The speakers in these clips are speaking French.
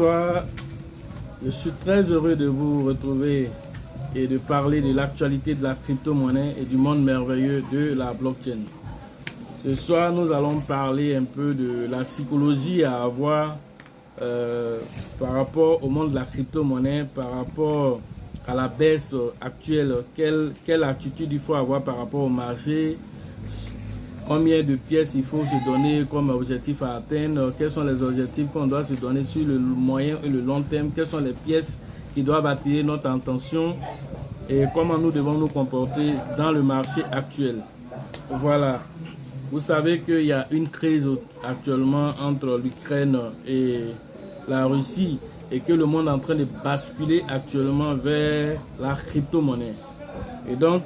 Bonsoir, je suis très heureux de vous retrouver et de parler de l'actualité de la crypto-monnaie et du monde merveilleux de la blockchain. Ce soir, nous allons parler un peu de la psychologie à avoir par rapport au monde de la crypto-monnaie, par rapport à la baisse actuelle, quelle attitude il faut avoir par rapport au marché, combien de pièces il faut se donner comme objectif à atteindre, quels sont les objectifs qu'on doit se donner sur le moyen et le long terme, quelles sont les pièces qui doivent attirer notre attention et comment nous devons nous comporter dans le marché actuel. Voilà. Vous savez qu'il y a une crise actuellement entre l'Ukraine et la Russie et que le monde est en train de basculer actuellement vers la crypto-monnaie. Et donc,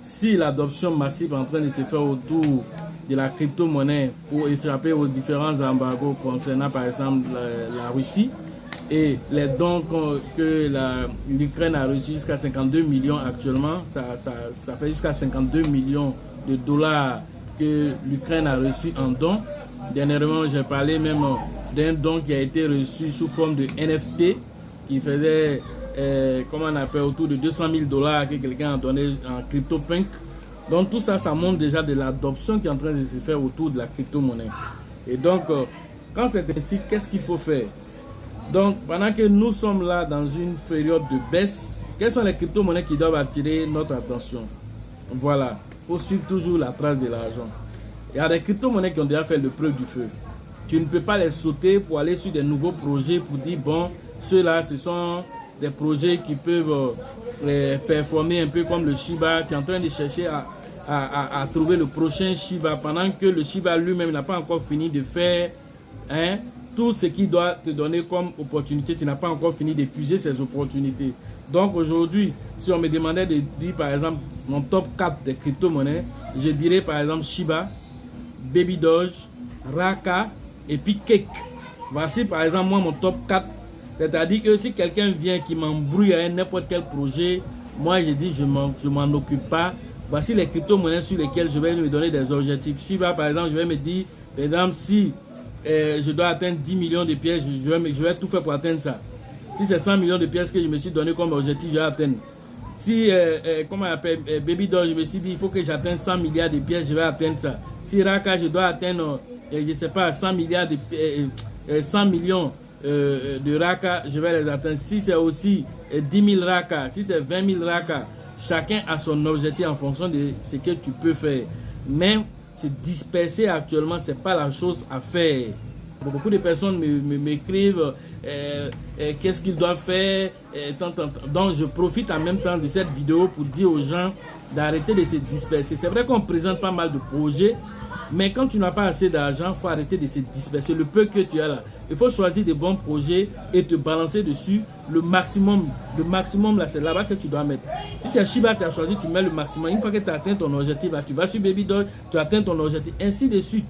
si l'adoption massive est en train de se faire autour de la crypto-monnaie pour échapper aux différents embargos concernant par exemple la Russie et les dons que l'Ukraine a reçus jusqu'à 52 millions actuellement, ça fait jusqu'à 52 millions de dollars que l'Ukraine a reçu en dons. Dernièrement, j'ai parlé même d'un don qui a été reçu sous forme de NFT qui faisait comment on appelle, autour de 200 000 dollars que quelqu'un a donné en CryptoPunk. Donc tout ça, ça montre déjà de l'adoption qui est en train de se faire autour de la crypto-monnaie. Et donc, quand c'est ainsi, qu'est-ce qu'il faut faire? Donc, pendant que nous sommes là dans une période de baisse, quelles sont les crypto-monnaies qui doivent attirer notre attention? Voilà, il faut suivre toujours la trace de l'argent. Il y a des crypto-monnaies qui ont déjà fait le preuve du feu. Tu ne peux pas les sauter pour aller sur des nouveaux projets pour dire, bon, ceux-là, ce sont des projets qui peuvent performer un peu comme le Shiba. Tu es en train de chercher à trouver le prochain Shiba pendant que le Shiba lui-même n'a pas encore fini de faire tout ce qu'il doit te donner comme opportunité. Tu n'as pas encore fini d'épuiser ces opportunités. Donc aujourd'hui, si on me demandait de dire par exemple mon top 4 des crypto-monnaies, je dirais par exemple Shiba, Baby Doge, Raka et puis Cake. Voici par exemple moi mon top 4. C'est-à-dire que si quelqu'un vient qui m'embrouille à n'importe quel projet, moi je dis je m'en occupe pas. Voici les crypto-monnaies sur lesquelles je vais me donner des objectifs. Shiba par exemple, je vais me dire, par exemple, si je dois atteindre 10 millions de pièces, je vais tout faire pour atteindre ça. Si c'est 100 millions de pièces que je me suis donné comme objectif, je vais atteindre. Si, comment on appelle, Baby Doll, je me suis dit, il faut que j'atteigne 100 milliards de pièces, je vais atteindre ça. Si Raka, je dois atteindre, je ne sais pas, 100 milliards de 100 millions de Raka, je vais les atteindre. Si c'est aussi 10 000 Raka, si c'est 20 000 Raka, chacun a son objectif en fonction de ce que tu peux faire. Mais se disperser actuellement, ce n'est pas la chose à faire. Beaucoup de personnes m'écrivent qu'est-ce qu'ils doivent faire. Donc je profite en même temps de cette vidéo pour dire aux gens d'arrêter de se disperser. C'est vrai qu'on présente pas mal de projets, mais quand tu n'as pas assez d'argent, il faut arrêter de se disperser. Le peu que tu as là, il faut choisir des bons projets et te balancer dessus le maximum. Le maximum là, c'est là-bas que tu dois mettre. Si tu as Shiba, tu as choisi, tu mets le maximum. Une fois que tu as atteint ton objectif, là, tu vas sur Baby Doll, tu atteins ton objectif, ainsi de suite.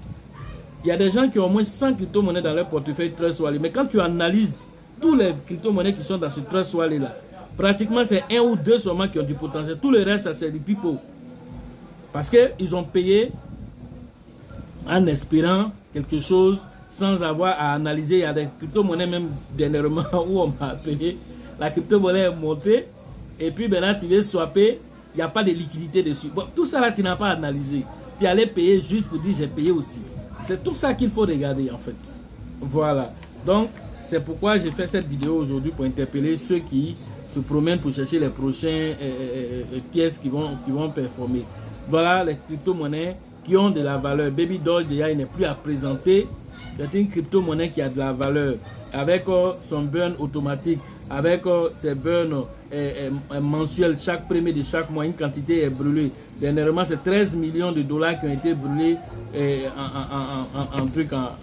Il y a des gens qui ont au moins 100 crypto-monnaies dans leur portefeuille Trust Wallet. Mais quand tu analyses tous les crypto-monnaies qui sont dans ce Trust Wallet là, pratiquement c'est un ou deux seulement qui ont du potentiel. Tout le reste, ça c'est du pipeau. Parce qu'ils ont payé en espérant quelque chose sans avoir à analyser. Il y a des crypto-monnaies même dernièrement où on m'a appelé. La crypto-monnaie est montée et puis maintenant tu veux swapper, il n'y a pas de liquidité dessus. Bon, tout ça là tu n'as pas analysé. Tu allais payer juste pour dire j'ai payé aussi. C'est tout ça qu'il faut regarder en fait. Voilà. Donc c'est pourquoi j'ai fait cette vidéo aujourd'hui pour interpeller ceux qui se promènent pour chercher les prochaines pièces qui vont performer. Voilà les crypto-monnaies qui ont de la valeur. Baby Doll, déjà, il n'est plus à présenter. C'est une crypto-monnaie qui a de la valeur. Avec son burn automatique, avec ses burns mensuels, chaque premier de chaque mois, une quantité est brûlée. Dernièrement, c'est 13 millions de dollars qui ont été brûlés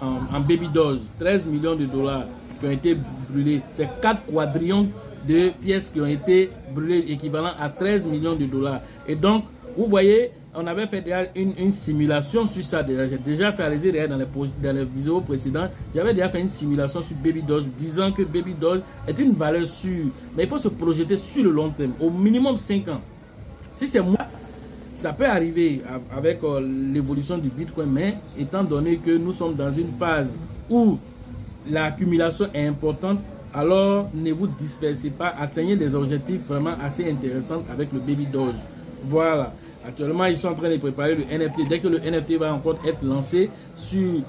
en Baby Doll. 13 millions de dollars qui ont été brûlés. C'est 4 quadrillions de pièces qui ont été brûlées, équivalent à 13 millions de dollars. Et donc, vous voyez, on avait fait déjà une simulation sur ça déjà. J'ai déjà fait dans les vidéos précédentes. J'avais déjà fait une simulation sur Baby Doll disant que Baby Doll est une valeur sûre. Mais il faut se projeter sur le long terme, au minimum 5 ans. Si c'est moi, ça peut arriver avec l'évolution du Bitcoin, mais étant donné que nous sommes dans une phase où l'accumulation est importante, alors ne vous dispersez pas, atteignez des objectifs vraiment assez intéressants avec le Baby Doge. Voilà. Actuellement, ils sont en train de préparer le NFT. Dès que le NFT va encore être lancé sur,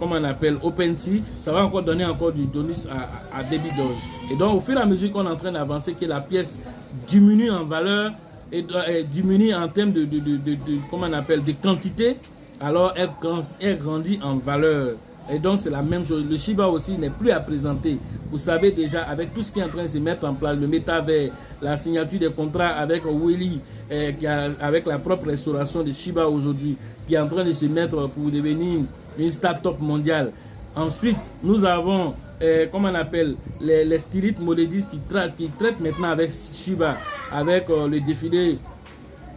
comment on appelle, OpenSea, ça va encore donner encore du bonus à Baby Doge. Et donc, au fur et à mesure qu'on est en train d'avancer, que la pièce diminue en valeur et diminue en termes de comment on appelle, de quantité, alors elle grandit en valeur. Et donc, c'est la même chose. Le Shiba aussi n'est plus à présenter. Vous savez déjà, avec tout ce qui est en train de se mettre en place, le métavers, la signature des contrats avec Willy, avec la propre restauration de Shiba aujourd'hui, qui est en train de se mettre pour devenir une start-up mondiale. Ensuite, nous avons, comment on appelle, les stylistes modélistes qui traitent maintenant avec Shiba, avec le défilé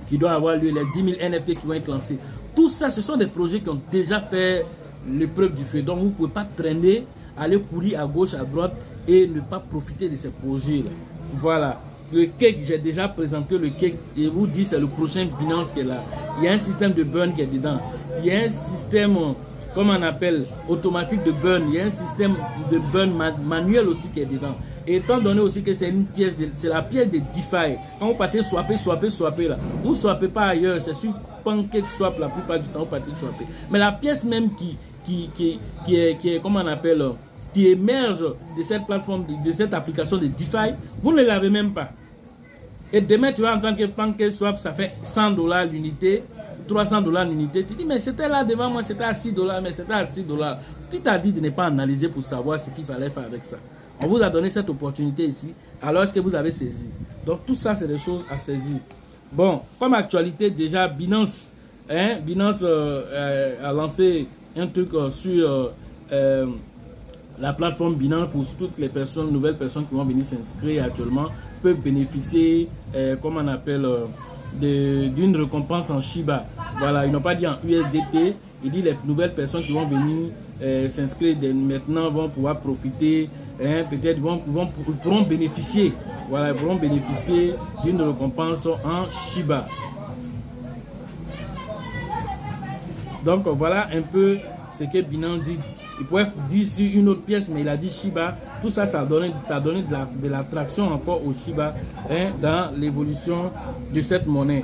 qui doit avoir lieu, les 10 000 NFT qui vont être lancés. Tout ça, ce sont des projets qui ont déjà fait l'épreuve du feu. Donc, vous ne pouvez pas traîner, aller courir à gauche, à droite et ne pas profiter de ces projets-là. Voilà. Le cake, j'ai déjà présenté le cake et vous dis c'est le prochain Binance qui est là. Il y a un système de burn qui est dedans. Il y a un système, comment on appelle, automatique de burn. Il y a un système de burn manuel aussi qui est dedans. Et étant donné aussi que c'est une pièce, c'est la pièce de DeFi. Quand vous partez swapper là, vous ne swappez pas ailleurs, c'est sur PancakeSwap la plupart du temps, vous partez swapper. Mais la pièce même qui est, comment on appelle, qui émerge de cette plateforme, de cette application de DeFi, vous ne l'avez même pas. Et demain, tu vas entendre que PancakeSwap, ça fait $100 l'unité, $300 l'unité. Tu dis, mais c'était là devant moi, c'était à $6, mais c'était à $6. Qui t'a dit de ne pas analyser pour savoir ce qu'il fallait faire avec ça? On vous a donné cette opportunité ici, alors est-ce que vous avez saisi? Donc tout ça, c'est des choses à saisir. Bon, comme actualité, déjà, Binance a lancé un truc sur la plateforme Binance pour toutes les personnes, nouvelles personnes qui vont venir s'inscrire actuellement, peuvent bénéficier, comme on appelle, d'une récompense en Shiba. Voilà, ils n'ont pas dit en USDT, ils disent les nouvelles personnes qui vont venir s'inscrire maintenant vont pouvoir profiter, peut-être pourront bénéficier, voilà, ils pourront bénéficier d'une récompense en Shiba. Donc voilà un peu ce que Binance dit. Il pourrait dire sur une autre pièce, mais il a dit Shiba. Tout ça, ça a donné de l'attraction encore au Shiba dans l'évolution de cette monnaie.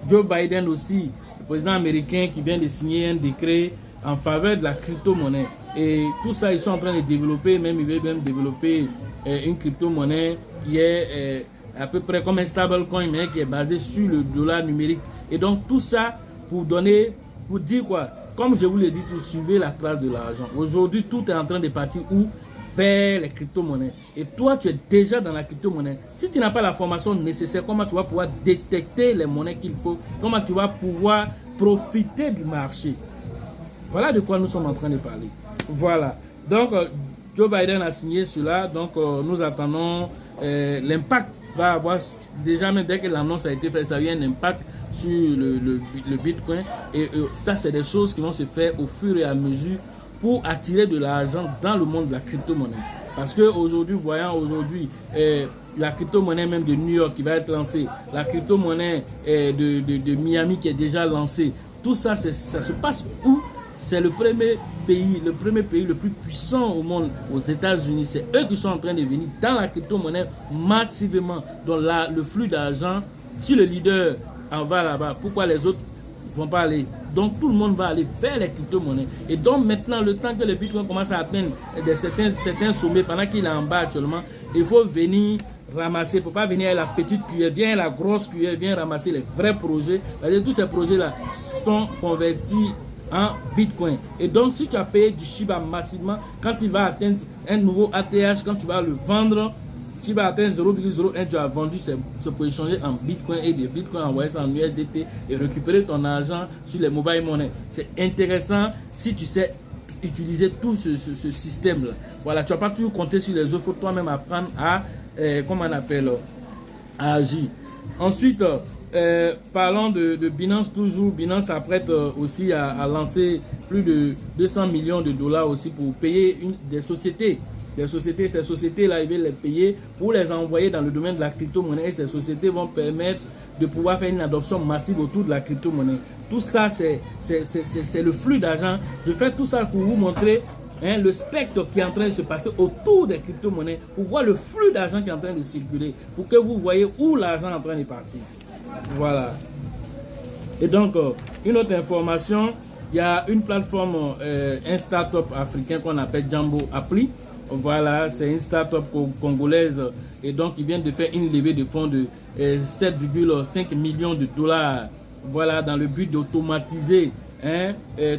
Joe Biden aussi, le président américain qui vient de signer un décret en faveur de la crypto-monnaie. Et tout ça, ils sont en train de développer, même ils veulent même développer une crypto-monnaie qui est à peu près comme un stablecoin, mais qui est basé sur le dollar numérique. Et donc tout ça pour dire quoi? Comme je vous l'ai dit, vous suivez la trace de l'argent. Aujourd'hui, tout est en train de partir où? Vers les crypto-monnaies. Et toi, tu es déjà dans la crypto-monnaie. Si tu n'as pas la formation nécessaire, comment tu vas pouvoir détecter les monnaies qu'il faut? Comment tu vas pouvoir profiter du marché? Voilà de quoi nous sommes en train de parler. Voilà. Donc, Joe Biden a signé cela. Donc, nous attendons l'impact va avoir, déjà même dès que l'annonce a été faite, ça a eu un impact sur le Bitcoin. Et ça, c'est des choses qui vont se faire au fur et à mesure pour attirer de l'argent dans le monde de la crypto-monnaie. Parce qu'aujourd'hui, voyons aujourd'hui la crypto-monnaie même de New York qui va être lancée, la crypto-monnaie de Miami qui est déjà lancée. Tout ça, ça se passe où? C'est le premier pays le plus puissant au monde, aux États-Unis. C'est eux qui sont en train de venir dans la crypto-monnaie massivement. Donc là, le flux d'argent, si le leader en va là-bas, pourquoi les autres ne vont pas aller? Donc tout le monde va aller vers les crypto-monnaies. Et donc maintenant, le temps que le Bitcoin commence à atteindre certains sommets, pendant qu'il est en bas actuellement, il faut venir ramasser, il ne faut pas venir à la petite cuillère, viens à la grosse cuillère, viens ramasser les vrais projets. C'est-à-dire tous ces projets-là sont convertis en Bitcoin. Et donc si tu as payé du Shiba massivement, quand il va atteindre un nouveau ATH, quand tu vas le vendre, Shiba atteint 0,01, tu as vendu, c'est pour échanger en Bitcoin et des Bitcoins, envoyer ça en USDT et récupérer ton argent sur les mobile money. C'est intéressant si tu sais utiliser tout ce système-là. Voilà, tu vas pas toujours compter sur les autres, il faut toi-même apprendre à, comment on appelle, à agir. Ensuite, parlons de Binance toujours. Binance s'apprête aussi à lancer plus de 200 millions de dollars aussi pour payer des sociétés. Ces sociétés-là, ils veulent les payer pour les envoyer dans le domaine de la crypto-monnaie. Et ces sociétés vont permettre de pouvoir faire une adoption massive autour de la crypto-monnaie. Tout ça, c'est le flux d'argent. Je fais tout ça pour vous montrer hein, le spectre qui est en train de se passer autour des crypto-monnaies, pour voir le flux d'argent qui est en train de circuler, pour que vous voyez où l'argent est en train de partir. Voilà. Et donc, une autre information, il y a une plateforme, un start-up africain qu'on appelle Jambo Appli. Voilà, c'est une start-up congolaise et donc ils viennent de faire une levée de fonds de 7,5 millions de dollars. Voilà, dans le but d'automatiser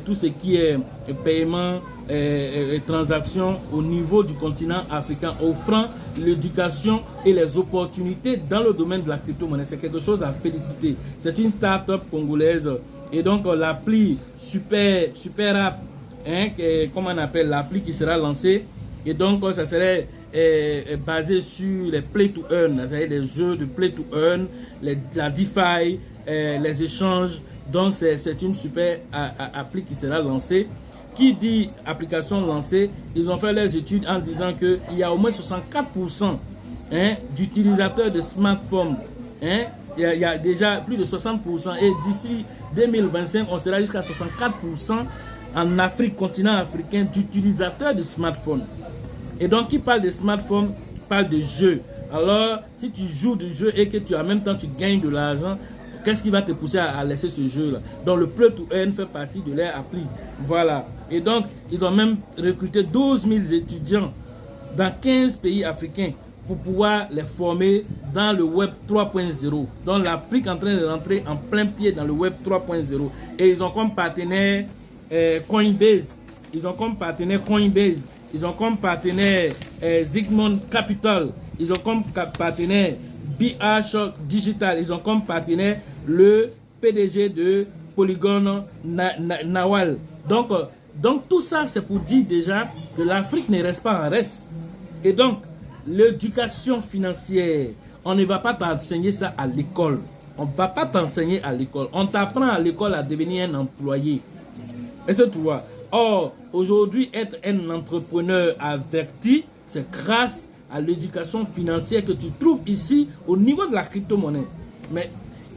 tout ce qui est paiement et transactions au niveau du continent africain, offrant l'éducation et les opportunités dans le domaine de la crypto-monnaie. C'est quelque chose à féliciter. C'est une start-up congolaise et donc l'appli Super App, comme on appelle l'appli qui sera lancée. Et donc, ça serait basé sur les play to earn, c'est-à-dire les jeux de play to earn, la DeFi, les échanges. Donc, c'est une super appli qui sera lancée. Qui dit application lancée, ils ont fait leurs études en disant qu'il y a au moins 64% d'utilisateurs de smartphones. Il y a déjà plus de 60% et d'ici 2025, on sera jusqu'à 64% en Afrique, continent africain, d'utilisateurs de smartphones. Et donc, qui parle de smartphone, parle de jeu. Alors, si tu joues du jeu et que en même temps tu gagnes de l'argent, qu'est-ce qui va te pousser à laisser ce jeu-là? Donc, le Play to Earn fait partie de leur appli. Voilà. Et donc, ils ont même recruté 12 000 étudiants dans 15 pays africains pour pouvoir les former dans le Web 3.0. Donc, l'Afrique est en train de rentrer en plein pied dans le Web 3.0. Et ils ont comme partenaire Coinbase. Ils ont comme partenaire Zigmund Capital. Ils ont comme partenaire BH Digital. Ils ont comme partenaire le PDG de Polygon Nawal. Donc tout ça, c'est pour dire déjà que l'Afrique ne reste pas en reste. Et donc, l'éducation financière, on ne va pas t'enseigner ça à l'école. On ne va pas t'enseigner à l'école. On t'apprend à l'école à devenir un employé. Est-ce que tu vois? Or, aujourd'hui, être un entrepreneur averti, c'est grâce à l'éducation financière que tu trouves ici au niveau de la crypto-monnaie. Mais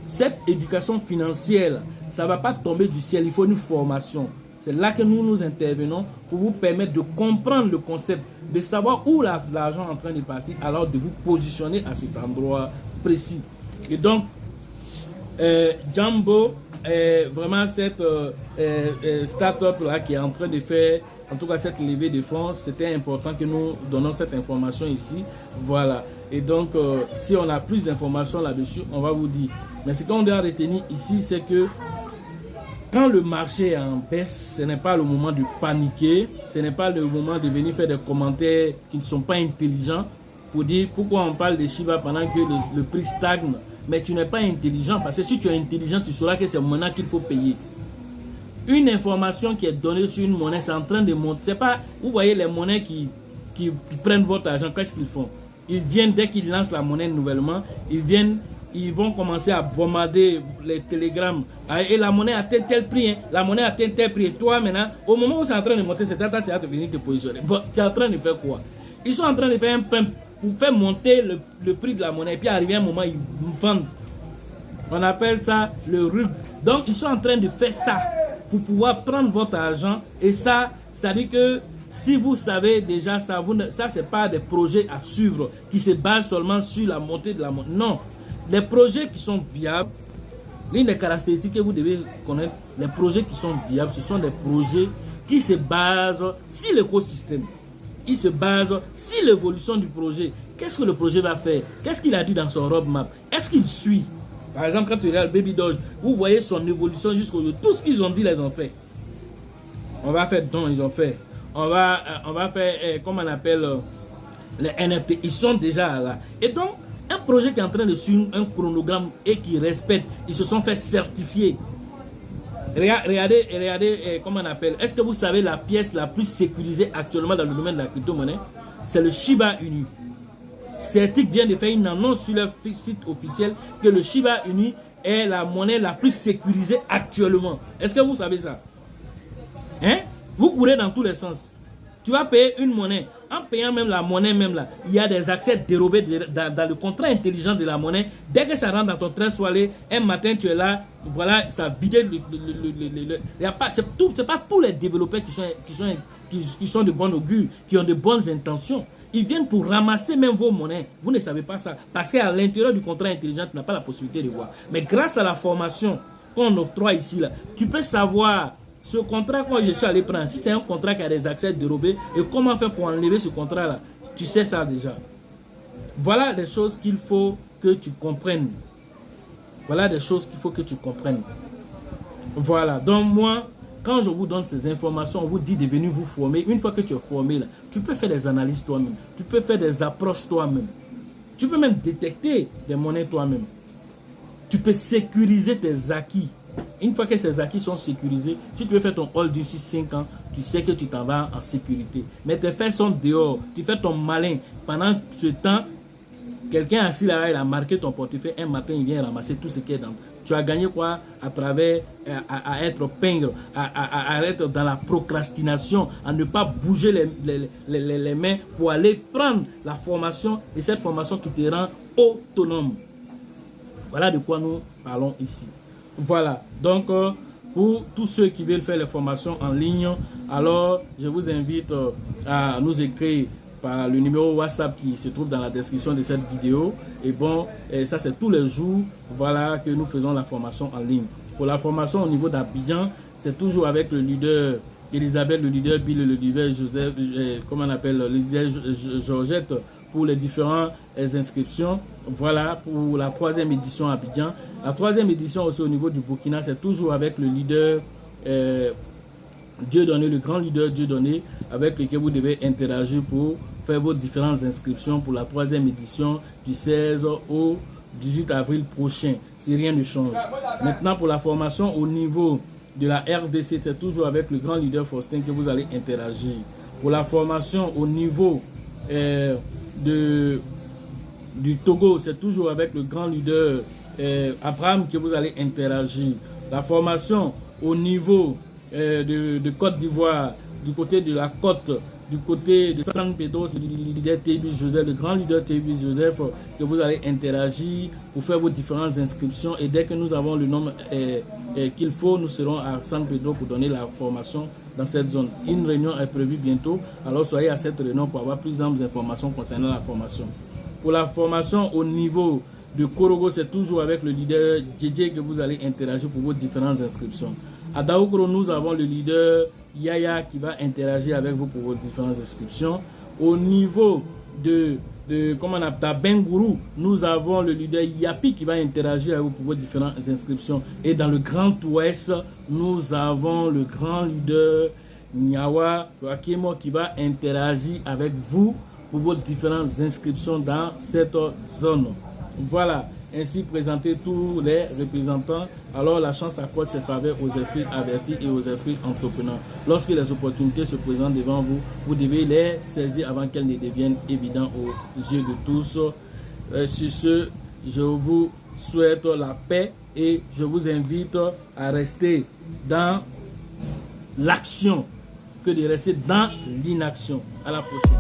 cette éducation financière, ça ne va pas tomber du ciel, il faut une formation. C'est là que nous intervenons pour vous permettre de comprendre le concept, de savoir où l'argent est en train de partir, alors de vous positionner à cet endroit précis. Et donc, Jambo, vraiment cette start-up là qui est en train de faire, en tout cas cette levée de fonds, c'était important que nous donnons cette information ici. Voilà. Et donc, si on a plus d'informations là-dessus, on va vous dire. Mais ce qu'on doit retenir ici, c'est que quand le marché est en baisse, ce n'est pas le moment de paniquer, ce n'est pas le moment de venir faire des commentaires qui ne sont pas intelligents pour dire pourquoi on parle de Shiba pendant que le prix stagne. Mais tu n'es pas intelligent, parce que si tu es intelligent, tu sauras que c'est maintenant qu'il faut payer. Une information qui est donnée sur une monnaie, c'est en train de monter. C'est pas, vous voyez les monnaies qui prennent votre argent, qu'est-ce qu'ils font? Ils viennent, dès qu'ils lancent la monnaie nouvellement, ils vont commencer à bombarder les télégrammes. Et la monnaie a tel prix, la monnaie a tel prix. Et toi maintenant, au moment où c'est en train de monter, c'est à tu vas venir te positionner. Bon, tu es en train de faire quoi? Ils sont en train de faire un pump pour faire monter le prix de la monnaie. Et puis arrivé un moment, ils vendent. On appelle ça le rug. Donc ils sont en train de faire ça pour pouvoir prendre votre argent. Et ça dit que si vous savez déjà ça, ça c'est pas des projets à suivre qui se basent seulement sur la montée de la monnaie. Non. Les projets qui sont viables, l'une des caractéristiques que vous devez connaître, les projets qui sont viables, ce sont des projets qui se basent sur l'écosystème. Ils se basent sur l'évolution du projet. Qu'est-ce que le projet va faire? Qu'est-ce qu'il a dit dans son roadmap? Est-ce qu'il suit? Par exemple, quand tu regardes Baby Doge, vous voyez son évolution jusqu'au jour. Tout ce qu'ils ont dit, ils ont fait. On va faire don, ils ont fait. On va faire, comment on appelle, les NFT. Ils sont déjà là. Et donc, un projet qui est en train de suivre un chronogramme et qui respecte, ils se sont fait certifier. Regardez, comment on appelle. Est-ce que vous savez la pièce la plus sécurisée actuellement dans le domaine de la crypto-monnaie? C'est le Shiba Inu. Certic vient de faire une annonce sur leur site officiel que le Shiba Inu est la monnaie la plus sécurisée actuellement. Est-ce que vous savez ça? Vous courez dans tous les sens. Tu vas payer une monnaie. En payant même la monnaie, il y a des accès dérobés dans le contrat intelligent de la monnaie. Dès que ça rentre dans ton train soirée, un matin tu es là, voilà, ça vide c'est pas tous les développeurs qui sont qui sont de bonne augure, qui ont de bonnes intentions. Ils viennent pour ramasser même vos monnaies. Vous ne savez pas ça. Parce qu'à l'intérieur du contrat intelligent, tu n'as pas la possibilité de voir. Mais grâce à la formation qu'on octroie ici, là, tu peux savoir ce contrat quand je suis allé prendre. Si c'est un contrat qui a des accès dérobés, et comment faire pour enlever ce contrat-là, tu sais ça déjà. Voilà des choses qu'il faut que tu comprennes. Voilà des choses qu'il faut que tu comprennes. Voilà. Donc moi, quand je vous donne ces informations, on vous dit de venir vous former. Une fois que tu es formé, là, tu peux faire des analyses toi-même. Tu peux faire des approches toi-même. Tu peux même détecter des monnaies toi-même. Tu peux sécuriser tes acquis. Une fois que ces acquis sont sécurisés, si tu veux faire ton hold d'ici 5 ans, tu sais que tu t'en vas en sécurité. Mais tes faits sont dehors. Tu fais ton malin. Pendant ce temps, quelqu'un assis là, il a marqué ton portefeuille. Un matin, il vient ramasser tout ce qui est dans. Tu as gagné quoi à travers à être pingre, à être dans la procrastination, à ne pas bouger les mains pour aller prendre la formation et cette formation qui te rend autonome. Voilà de quoi nous parlons ici. Voilà, donc pour tous ceux qui veulent faire les formations en ligne, alors je vous invite à nous écrire par le numéro WhatsApp qui se trouve dans la description de cette vidéo. Et bon, ça c'est tous les jours, voilà, que nous faisons la formation en ligne. Pour la formation au niveau d'Abidjan, c'est toujours avec le leader Elisabeth, le leader Bill, le leader Joseph, comment on appelle, le leader Georgette, pour les différentes inscriptions. Voilà, pour la 3e édition à Abidjan. La 3e édition aussi au niveau du Burkina, c'est toujours avec le leader Dieudonné, le grand leader Dieudonné, avec lequel vous devez interagir pour faire vos différentes inscriptions pour la 3e édition du 16 au 18 avril prochain, si rien ne change. Maintenant, pour la formation au niveau de la RDC, c'est toujours avec le grand leader Faustin que vous allez interagir. Pour la formation au niveau du Togo, c'est toujours avec le grand leader Abraham que vous allez interagir. La formation au niveau de Côte d'Ivoire, du côté de la côte, du côté de San Pedro, le leader Thébi Joseph, le grand leader Thébi Joseph, que vous allez interagir pour faire vos différentes inscriptions. Et dès que nous avons le nombre qu'il faut, nous serons à San Pedro pour donner la formation dans cette zone. Une réunion est prévue bientôt, alors soyez à cette réunion pour avoir plus d'informations concernant la formation. Pour la formation au niveau de Korogo, c'est toujours avec le leader JJ que vous allez interagir pour vos différentes inscriptions. À Daoukro, nous avons le leader Yaya qui va interagir avec vous pour vos différentes inscriptions. Au niveau de comment on appelle Bengourou, nous avons le leader Yapi qui va interagir avec vous pour vos différentes inscriptions. Et dans le Grand Ouest, nous avons le grand leader Nyawa Wakemo qui va interagir avec vous pour vos différentes inscriptions dans cette zone. Voilà, ainsi présentés tous les représentants. Alors la chance accorde ses faveurs aux esprits avertis et aux esprits entrepreneurs. Lorsque les opportunités se présentent devant vous, vous devez les saisir avant qu'elles ne deviennent évidentes aux yeux de tous. Sur ce, je vous souhaite la paix et je vous invite à rester dans l'action que de rester dans l'inaction. À la prochaine.